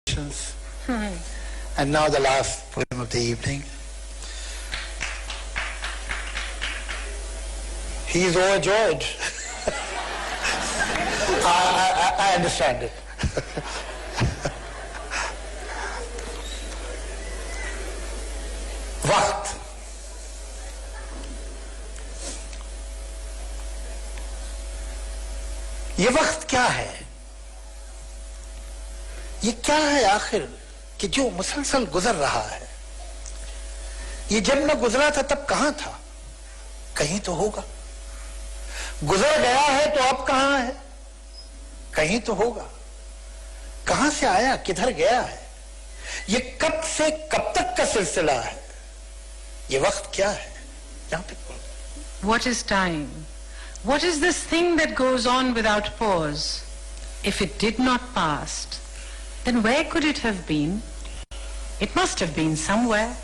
And now the last poem of the evening. He is overjoyed. I understand it. वक्त ये वक्त क्या है? ये क्या है आखिर कि जो मुसलसल गुजर रहा है? ये जब न गुजरा था तब कहां था? कहीं तो होगा। गुजर गया है तो अब कहां है? कहीं तो होगा। कहां से आया, किधर गया है? ये कब से कब तक का सिलसिला है? ये वक्त क्या है? यहां पे What is time? What is this thing that goes on without pause? If it did not pass, then where could it have been? It must have been somewhere.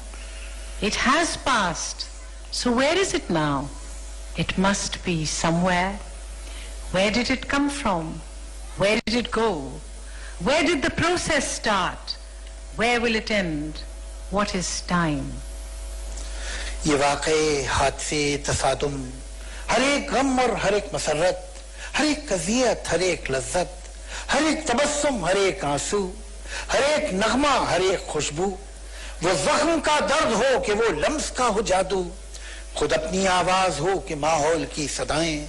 It has passed. So where is it now? It must be somewhere. Where did it come from? Where did it go? Where did the process start? Where will it end? What is time? ये वाक़े, हादसे, तसादुम, हर एक गम और हर एक मसरत, हर एक कज़ियत, हर एक लज्जत, हर एक तबस्सुम, हर एक आंसू, हर एक नगमा, हर एक खुशबू, वो जख्म का दर्द हो कि वो लम्स का हो जादू, खुद अपनी आवाज हो कि माहौल की सदाएं,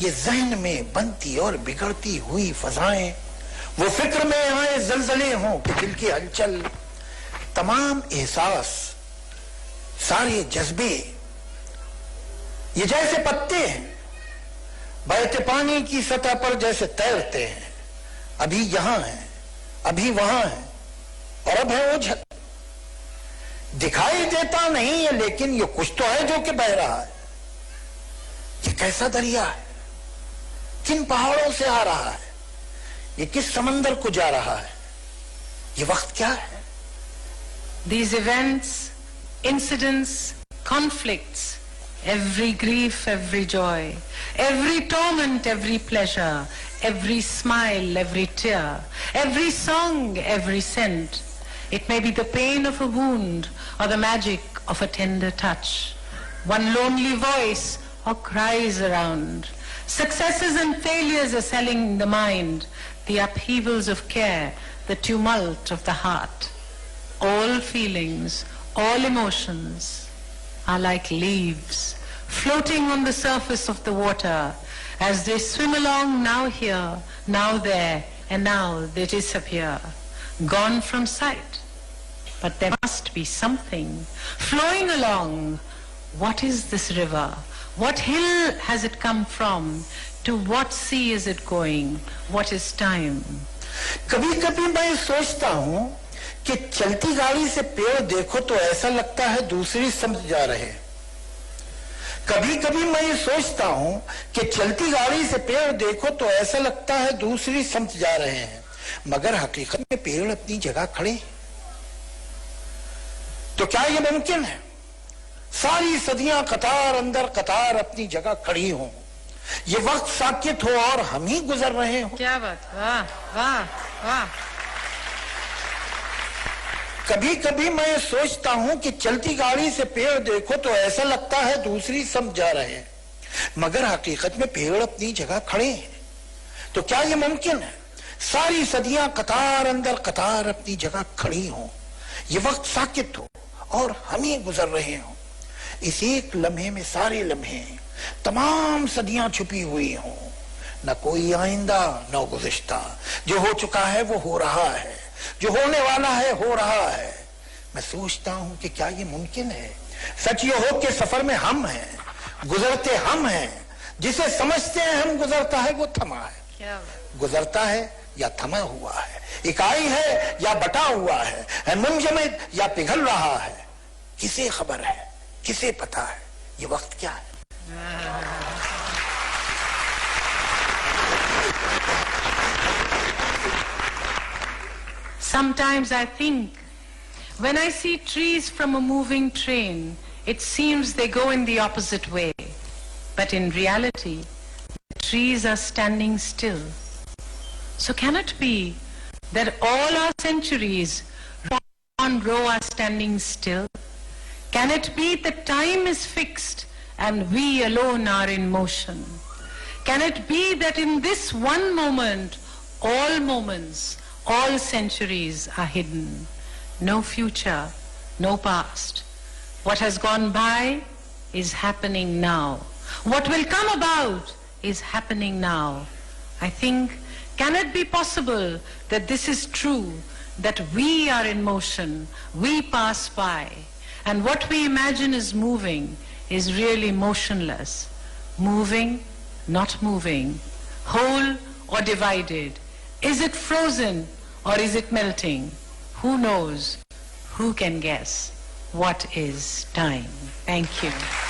ये जहन में बनती और बिगड़ती हुई फजाएं, वो फिक्र में आए जलजले हों कि दिल की हलचल, तमाम एहसास, सारे जज्बे, ये जैसे पत्ते हैं बहते पानी की सतह पर जैसे तैरते हैं, अभी यहां हैं, अभी वहां हैं और अब है ओझल। दिखाई देता नहीं है लेकिन ये कुछ तो है जो कि बह रहा है। ये कैसा दरिया है? किन पहाड़ों से आ रहा है? ये किस समंदर को जा रहा है? ये वक्त क्या है? These events, incidents, conflicts, every grief, every joy, every torment, every pleasure, every smile, every tear, every song, every scent. It may be the pain of a wound or the magic of a tender touch. One lonely voice or cries around. Successes and failures assailling the mind, the upheavals of care, the tumult of the heart. All feelings, all emotions are like leaves floating on the surface of the water as they swim along, now here, now there, and now they disappear, gone from sight. But there must be something flowing along. What is this river? What hill has it come from? To what sea is it going? What is time? कभी-कभी मैं सोचता हूं कि चलती गाड़ी से पेड़ देखो तो ऐसा लगता है दूसरी समझ जा रहे हैं। कभी-कभी मैं ये सोचता हूं कि चलती गाड़ी से पेड़ देखो तो ऐसा लगता है दूसरी समझ जा रहे हैं, मगर हकीकत में पेड़ अपनी जगह खड़े हैं। तो क्या ये मुमकिन है सारी सदियां कतार अंदर कतार अपनी जगह खड़ी हों, ये वक्त साकित हो और हम ही गुजर रहे हो? क्या बात, वाह वाह वाह। कभी कभी मैं सोचता हूं कि चलती गाड़ी से पेड़ देखो तो ऐसा लगता है दूसरी समझ जा रहे हैं, मगर हकीकत में पेड़ अपनी जगह खड़े हैं। तो क्या ये मुमकिन है सारी सदियां कतार अंदर कतार अपनी जगह खड़ी हों, ये वक्त साकित हो और हम ही गुजर रहे हों? इस एक लम्हे में सारे लम्हे, तमाम सदियां छुपी हुई हों, न कोई आइंदा न गुज़िश्ता। जो हो चुका है वो हो रहा है, जो होने वाला है हो रहा है। मैं सोचता हूं कि क्या ये मुमकिन है? सच ये हो कि सफर में हम हैं, गुजरते हम हैं, जिसे समझते हैं हम गुजरता है वो थमा है। गुजरता है या थमा हुआ है, इकाई है या बटा हुआ है मुंजमद या पिघल रहा है, किसे खबर है, किसे पता है ये वक्त क्या है? Sometimes I think, when I see trees from a moving train, it seems they go in the opposite way. But in reality, the trees are standing still. So can it be that all our centuries row on row are standing still? Can it be that time is fixed and we alone are in motion? Can it be that in this one moment, all moments, all centuries are hidden? No future, no past. What has gone by is happening now. What will come about is happening now. I think, can it be possible that this is true, that we are in motion, we pass by, and what we imagine is moving is really motionless, moving, not moving, whole or divided? Is it frozen or is it melting? Who knows? Who can guess? What is time? Thank you.